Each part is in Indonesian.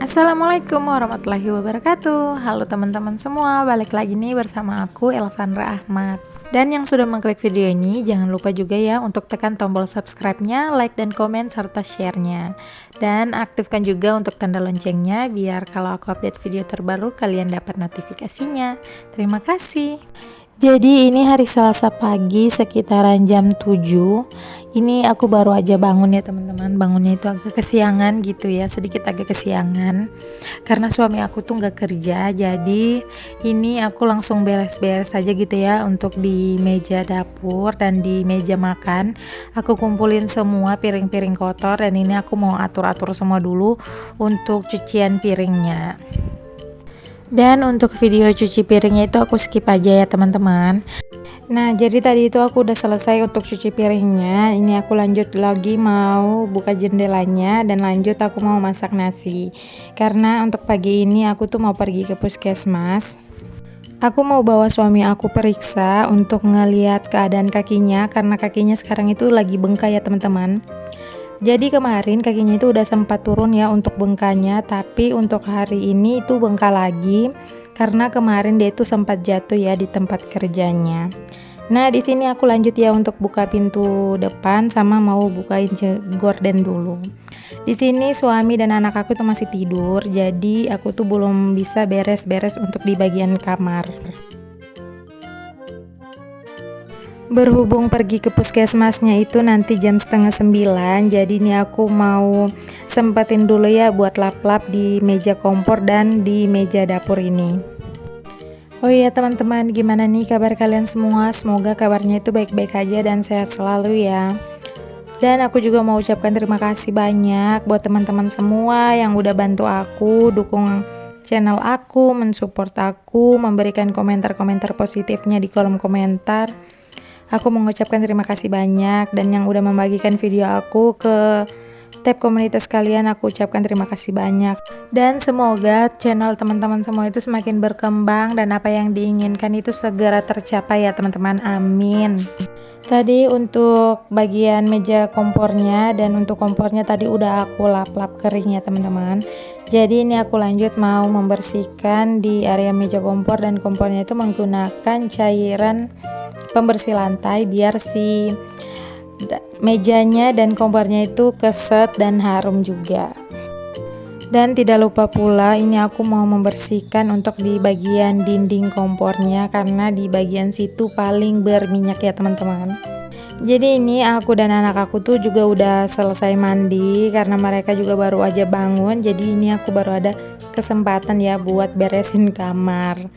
Assalamualaikum warahmatullahi wabarakatuh. Halo teman-teman semua, balik lagi nih bersama aku Elsandra Ahmad. Dan yang sudah mengklik video ini, jangan lupa juga ya untuk tekan tombol subscribe-nya, like dan komen serta share-nya. Dan aktifkan juga untuk tanda loncengnya biar kalau aku update video terbaru kalian dapat notifikasinya. Terima kasih. Jadi ini hari Selasa pagi sekitaran jam 7. Ini aku baru aja bangun ya teman-teman. Bangunnya itu agak kesiangan gitu ya, sedikit agak kesiangan. Karena suami aku tuh nggak kerja, jadi ini aku langsung beres-beres aja gitu ya untuk di meja dapur dan di meja makan. Aku kumpulin semua piring-piring kotor dan ini aku mau atur-atur semua dulu untuk cucian piringnya. Dan untuk video cuci piringnya itu aku skip aja ya teman-teman. Nah jadi tadi itu aku udah selesai untuk cuci piringnya. Ini aku lanjut lagi mau buka jendelanya dan lanjut aku mau masak nasi. Karena untuk pagi ini aku tuh mau pergi ke puskesmas. Aku mau bawa suami aku periksa untuk ngeliat keadaan kakinya, karena kakinya sekarang itu lagi bengkak ya teman-teman. Jadi kemarin kakinya itu udah sempat turun ya untuk bengkaknya, tapi untuk hari ini itu bengkak lagi karena kemarin dia itu sempat jatuh ya di tempat kerjanya. Nah, di sini aku lanjut ya untuk buka pintu depan sama mau bukain gorden dulu. Di sini suami dan anak aku tuh masih tidur, jadi aku tuh belum bisa beres-beres untuk di bagian kamar. Berhubung pergi ke puskesmasnya itu nanti jam setengah 9, jadi ini aku mau sempetin dulu ya buat lap-lap di meja kompor dan di meja dapur ini. Oh iya teman-teman, gimana nih kabar kalian semua? Semoga kabarnya itu baik-baik aja dan sehat selalu ya. Dan aku juga mau ucapkan terima kasih banyak buat teman-teman semua yang udah bantu aku, dukung channel aku, mensupport aku, memberikan komentar-komentar positifnya di kolom komentar. Aku mengucapkan terima kasih banyak, dan yang udah membagikan video aku ke tab komunitas kalian aku ucapkan terima kasih banyak. Dan semoga channel teman-teman semua itu semakin berkembang dan apa yang diinginkan itu segera tercapai ya teman-teman, amin. Tadi untuk bagian meja kompornya dan untuk kompornya tadi udah aku lap-lap kering ya teman-teman. Jadi ini aku lanjut mau membersihkan di area meja kompor dan kompornya itu menggunakan cairan pembersih lantai biar si mejanya dan kompornya itu keset dan harum juga. Dan tidak lupa pula ini aku mau membersihkan untuk di bagian dinding kompornya karena di bagian situ paling berminyak ya teman-teman. Jadi ini aku dan anak aku tuh juga udah selesai mandi karena mereka juga baru aja bangun. Jadi ini aku baru ada kesempatan ya buat beresin kamar.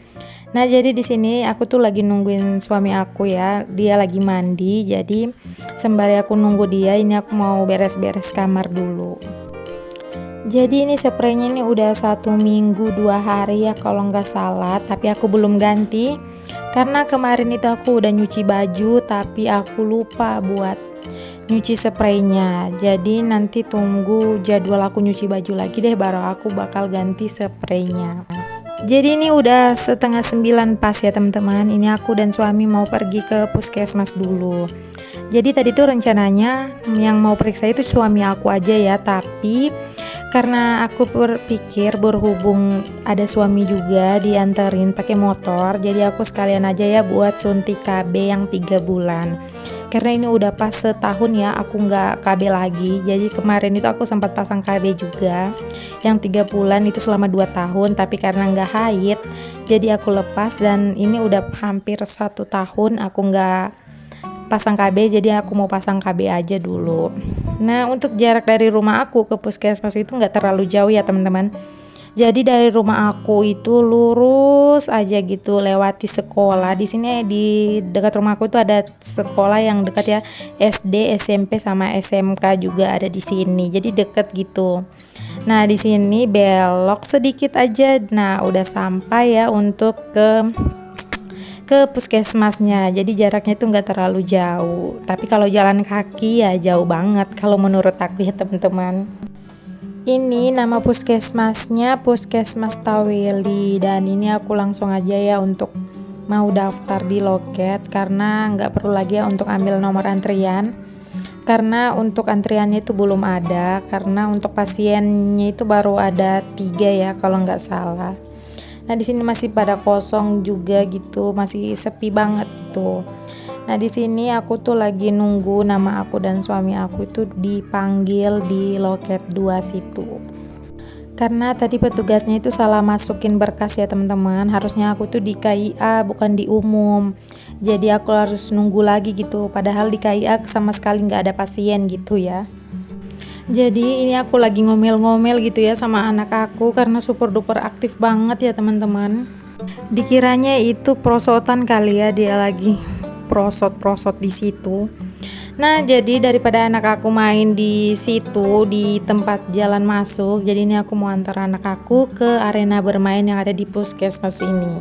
Nah, jadi di sini aku tuh lagi nungguin suami aku ya. Dia lagi mandi. Jadi sembari aku nunggu dia, ini aku mau beres-beres kamar dulu. Jadi ini spraynya ini udah 1 minggu 2 hari ya kalau nggak salah, tapi aku belum ganti karena kemarin itu aku udah nyuci baju tapi aku lupa buat nyuci spraynya. Jadi nanti tunggu jadwal aku nyuci baju lagi deh baru aku bakal ganti spraynya. Jadi ini udah setengah 9 pas ya teman-teman. Ini aku dan suami mau pergi ke puskesmas dulu. Jadi tadi tuh rencananya yang mau periksa itu suami aku aja ya, tapi karena aku berpikir berhubung ada suami juga dianterin pakai motor, jadi aku sekalian aja ya buat suntik KB yang 3 bulan. Karena ini udah pas setahun ya aku nggak KB lagi. Jadi kemarin itu aku sempat pasang KB juga yang 3 bulan itu selama 2 tahun, tapi karena nggak haid jadi aku lepas dan ini udah hampir 1 tahun aku nggak pasang KB, jadi aku mau pasang KB aja dulu. Nah untuk jarak dari rumah aku ke puskesmas itu nggak terlalu jauh ya teman-teman. Jadi dari rumah aku itu lurus aja gitu lewati sekolah. Di sini di dekat rumah aku itu ada sekolah yang dekat ya, SD, SMP sama SMK juga ada di sini. Jadi deket gitu. Nah di sini belok sedikit aja. Nah udah sampai ya untuk ke puskesmasnya. Jadi jaraknya itu nggak terlalu jauh. Tapi kalau jalan kaki ya jauh banget kalau menurut aku ya teman-teman. Ini nama puskesmasnya Puskesmas Taweli, dan ini aku langsung aja ya untuk mau daftar di loket karena nggak perlu lagi ya untuk ambil nomor antrian. karena untuk antriannya itu belum ada, karena untuk pasiennya itu baru ada 3 ya kalau nggak salah. Nah di sini masih pada kosong juga gitu, masih sepi banget gitu. Nah di sini aku tuh lagi nunggu nama aku dan suami aku itu dipanggil di loket 2 situ. Karena tadi petugasnya itu salah masukin berkas ya teman-teman, harusnya aku tuh di KIA bukan di umum. Jadi aku harus nunggu lagi gitu, padahal di KIA sama sekali nggak ada pasien gitu ya. Jadi ini aku lagi ngomel-ngomel gitu ya sama anak aku karena super duper aktif banget ya teman-teman. Dikiranya itu prosotan kali ya, dia lagi prosot-prosot di situ. Nah, jadi daripada anak aku main di situ di tempat jalan masuk, jadi ini aku mau antar anak aku ke arena bermain yang ada di puskesmas ini.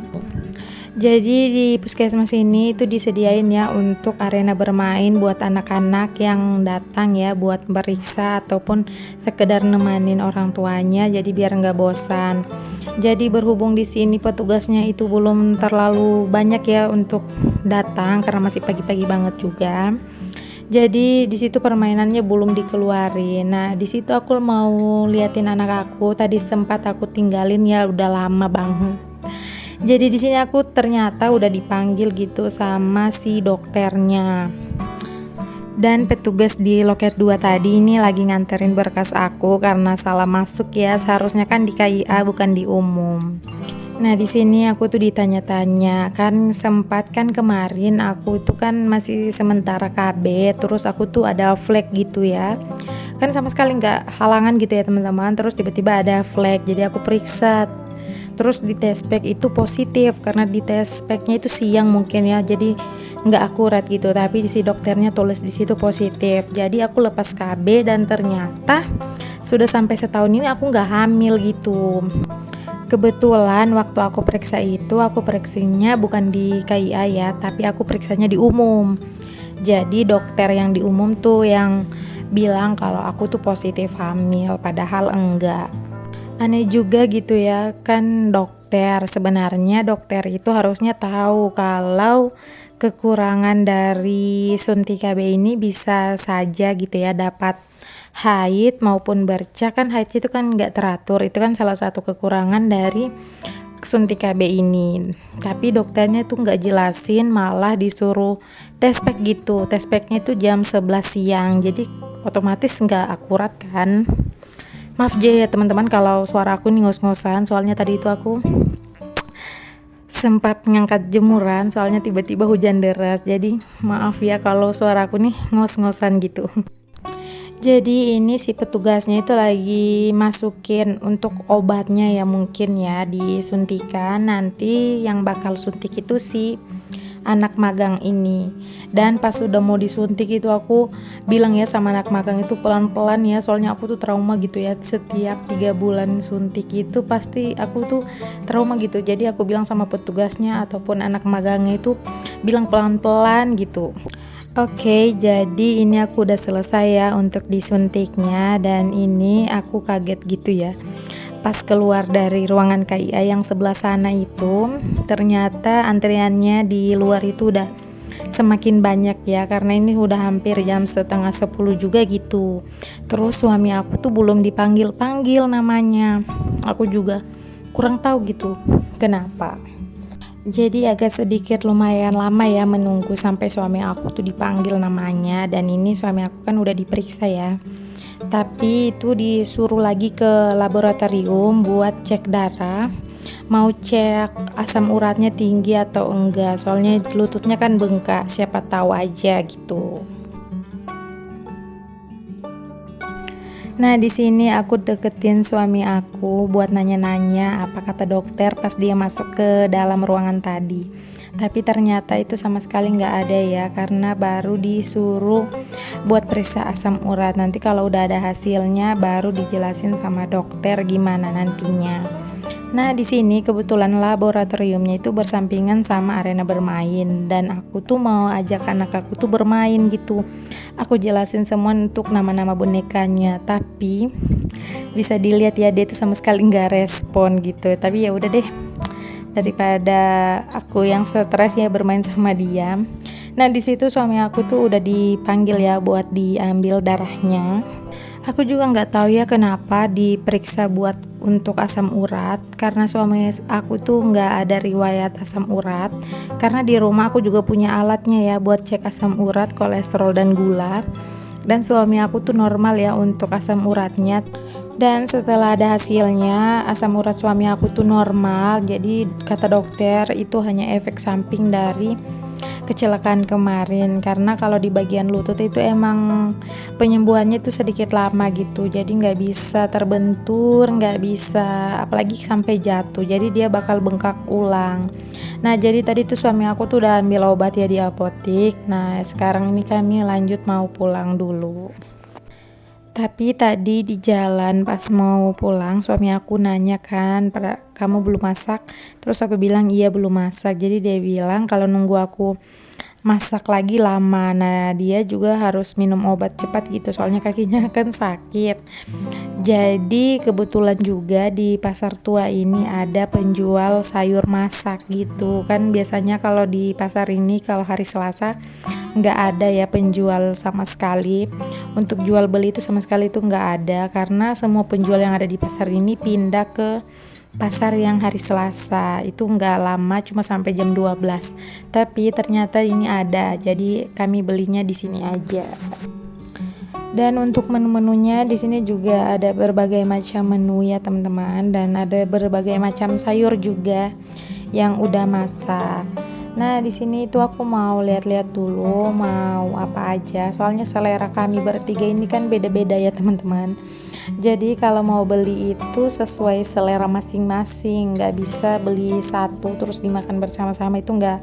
Jadi di puskesmas ini itu disediain ya untuk arena bermain buat anak-anak yang datang ya buat periksa ataupun sekedar nemanin orang tuanya, jadi biar nggak bosan. Jadi berhubung di sini petugasnya itu belum terlalu banyak ya untuk datang karena masih pagi-pagi banget juga. Jadi di situ permainannya belum dikeluarin. Nah, di situ aku mau liatin anak aku. Tadi sempat aku tinggalin ya, udah lama banget. Jadi di sini aku ternyata udah dipanggil gitu sama si dokternya. Dan petugas di loket 2 tadi ini lagi nganterin berkas aku karena salah masuk ya. Seharusnya kan di KIA bukan di umum. Nah di sini aku tuh ditanya-tanya kan, sempat kan kemarin aku itu kan masih sementara KB, terus aku tuh ada flag gitu ya, kan sama sekali nggak halangan gitu ya teman-teman, terus tiba-tiba ada flag, jadi aku periksa, terus di tes pack itu positif karena di tes packnya itu siang mungkin ya, jadi nggak akurat gitu, tapi si dokternya tulis di situ positif, jadi aku lepas KB dan ternyata sudah sampai setahun ini aku nggak hamil gitu. Kebetulan waktu aku periksa itu, aku periksanya bukan di KIA ya, tapi aku periksanya di umum. Jadi dokter yang di umum tuh yang bilang kalau aku tuh positif hamil, padahal enggak. Aneh juga gitu ya, kan dokter. Sebenarnya dokter itu harusnya tahu kalau kekurangan dari suntik KB ini bisa saja gitu ya dapat haid maupun bercak, kan haid itu kan nggak teratur, itu kan salah satu kekurangan dari suntik KB ini. Tapi dokternya tuh nggak jelasin, malah disuruh tes pack gitu, tes packnya itu jam 11 siang, jadi otomatis nggak akurat kan. Maaf aja ya teman-teman kalau suara aku nih ngos-ngosan, soalnya tadi itu aku sempat ngangkat jemuran soalnya tiba-tiba hujan deras, jadi maaf ya kalau suara aku nih ngos-ngosan gitu. Jadi ini si petugasnya itu lagi masukin untuk obatnya ya, mungkin ya disuntikan, nanti yang bakal suntik itu si anak magang ini. Dan pas udah mau disuntik itu aku bilang ya sama anak magang itu pelan-pelan ya, soalnya aku tuh trauma gitu ya, setiap 3 bulan suntik itu pasti aku tuh trauma gitu. Jadi aku bilang sama petugasnya ataupun anak magangnya itu bilang pelan-pelan gitu. Oke, jadi ini aku udah selesai ya untuk disuntiknya, dan ini aku kaget gitu ya. Pas keluar dari ruangan KIA yang sebelah sana itu, ternyata antriannya di luar itu udah semakin banyak ya, karena ini udah hampir jam setengah 10 juga gitu. Terus suami aku tuh belum dipanggil-panggil namanya. Aku juga kurang tahu gitu kenapa. Jadi agak sedikit lumayan lama ya menunggu sampai suami aku tuh dipanggil namanya, dan ini suami aku kan udah diperiksa ya. Tapi itu disuruh lagi ke laboratorium buat cek darah, mau cek asam uratnya tinggi atau enggak. Soalnya lututnya kan bengkak, siapa tahu aja gitu. Nah, di sini aku deketin suami aku buat nanya-nanya apa kata dokter pas dia masuk ke dalam ruangan tadi. Tapi ternyata itu sama sekali nggak ada ya, karena baru disuruh buat periksa asam urat. Nanti kalau udah ada hasilnya baru dijelasin sama dokter gimana nantinya. Nah, di sini kebetulan laboratoriumnya itu bersampingan sama arena bermain, dan aku tuh mau ajak anak aku tuh bermain gitu. Aku jelasin semua untuk nama-nama bonekanya, tapi bisa dilihat ya dia tuh sama sekali nggak respon gitu. Tapi ya udah deh, daripada aku yang stres ya bermain sama dia. Nah, di situ suami aku tuh udah dipanggil ya buat diambil darahnya. Aku juga nggak tahu ya kenapa diperiksa buat untuk asam urat, karena suami aku tuh nggak ada riwayat asam urat. Karena di rumah aku juga punya alatnya ya buat cek asam urat, kolesterol dan gula. Dan suami aku tuh normal ya untuk asam uratnya. Dan setelah ada hasilnya, asam urat suami aku tuh normal. Jadi kata dokter itu hanya efek samping dari kecelakaan kemarin, karena kalau di bagian lutut itu emang penyembuhannya itu sedikit lama gitu, jadi nggak bisa terbentur, nggak bisa apalagi sampai jatuh, jadi dia bakal bengkak ulang. Nah, jadi tadi tuh suami aku tuh udah ambil obat ya di apotik. Nah, sekarang ini kami lanjut mau pulang dulu. Tapi tadi di jalan pas mau pulang suami aku nanya kan, kamu belum masak? Terus aku bilang iya belum masak. Jadi dia bilang kalau nunggu aku masak lagi lama. Nah, dia juga harus minum obat cepat gitu soalnya kakinya kan sakit. Jadi kebetulan juga di pasar tua ini ada penjual sayur masak gitu. Kan biasanya kalau di pasar ini kalau hari Selasa nggak ada ya penjual sama sekali. Untuk jual beli itu sama sekali itu nggak ada, karena semua penjual yang ada di pasar ini pindah ke pasar yang hari Selasa. Itu nggak lama, cuma sampai jam 12. Tapi ternyata ini ada, jadi kami belinya di sini aja. Dan untuk menu-menunya di sini juga ada berbagai macam menu ya teman-teman, dan ada berbagai macam sayur juga yang udah masak. Nah, di sini itu aku mau lihat-lihat dulu mau apa aja. Soalnya selera kami bertiga ini kan beda-beda ya teman-teman. Jadi kalau mau beli itu sesuai selera masing-masing, nggak bisa beli satu terus dimakan bersama-sama, itu nggak,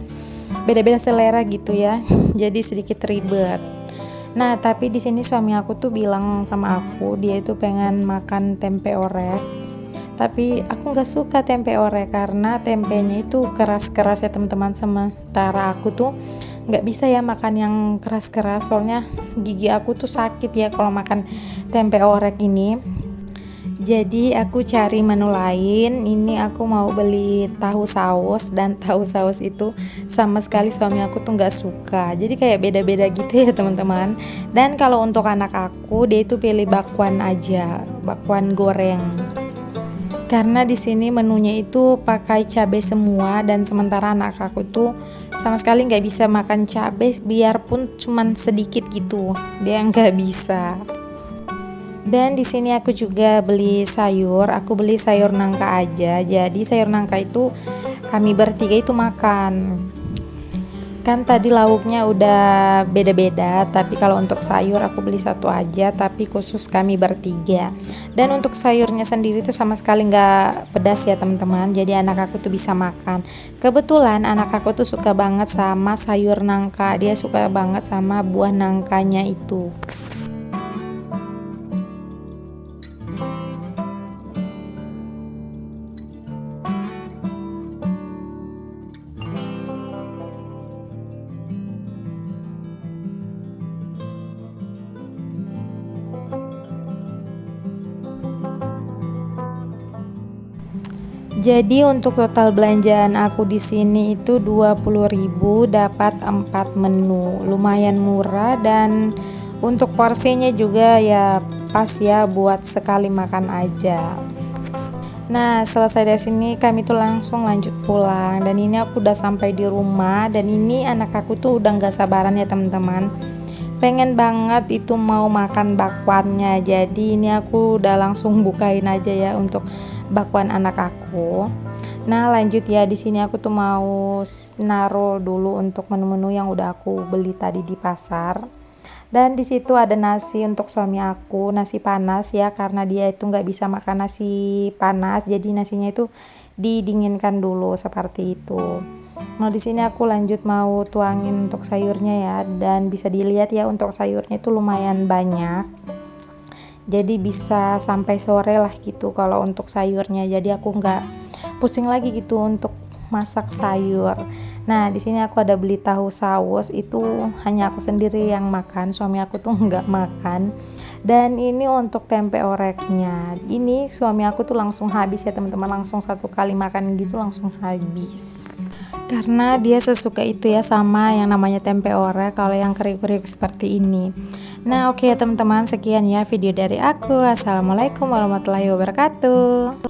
beda-beda selera gitu ya. Jadi sedikit ribet. Nah, tapi di sini suami aku tuh bilang sama aku, dia itu pengen makan tempe orek. Tapi aku nggak suka tempe orek karena tempenya itu keras-keras ya teman-teman. Sementara aku tuh nggak bisa ya makan yang keras-keras, soalnya gigi aku tuh sakit ya kalau makan tempe orek ini. Jadi aku cari menu lain. Ini aku mau beli tahu saus, dan tahu saus itu sama sekali suami aku tuh nggak suka. Jadi kayak beda-beda gitu ya teman-teman. Dan kalau untuk anak aku, dia itu pilih bakwan aja, bakwan goreng. Karena di sini menunya itu pakai cabai semua, dan sementara anak aku tuh sama sekali nggak bisa makan cabai, biarpun cuman sedikit gitu, dia nggak bisa. Dan di sini aku juga beli sayur. Aku beli sayur nangka aja. Jadi sayur nangka itu kami bertiga itu makan. Kan tadi lauknya udah beda-beda, tapi kalau untuk sayur aku beli satu aja, tapi khusus kami bertiga. Dan untuk sayurnya sendiri tuh sama sekali nggak pedas ya teman-teman. Jadi anak aku tuh bisa makan. Kebetulan anak aku tuh suka banget sama sayur nangka. Dia suka banget sama buah nangkanya itu. Jadi untuk total belanjaan aku di sini itu 20.000 dapat 4 menu. Lumayan murah, dan untuk porsinya juga ya pas ya buat sekali makan aja. Nah, selesai dari sini kami tuh langsung lanjut pulang, dan ini aku udah sampai di rumah, dan ini anak aku tuh udah nggak sabaran ya teman-teman. Pengen banget itu mau makan bakwannya. Jadi ini aku udah langsung bukain aja ya untuk bakwan anak aku. Nah, lanjut ya, di sini aku tuh mau naruh dulu untuk menu-menu yang udah aku beli tadi di pasar. Dan di situ ada nasi untuk suami aku, nasi panas ya, karena dia itu nggak bisa makan nasi panas, jadi nasinya itu didinginkan dulu seperti itu. Nah, di sini aku lanjut mau tuangin untuk sayurnya ya, dan bisa dilihat ya untuk sayurnya itu lumayan banyak. Jadi bisa sampai sore lah gitu kalau untuk sayurnya. Jadi aku nggak pusing lagi gitu untuk masak sayur. Nah, di sini aku ada beli tahu saus, itu hanya aku sendiri yang makan, suami aku tuh nggak makan. Dan ini untuk tempe oreknya. Ini suami aku tuh langsung habis ya teman-teman, langsung satu kali makan gitu langsung habis. karena dia sesuka itu ya sama yang namanya tempe orek kalau yang kriuk-kriuk seperti ini. Nah oke ya teman-teman, sekian ya video dari aku. Assalamualaikum warahmatullahi wabarakatuh.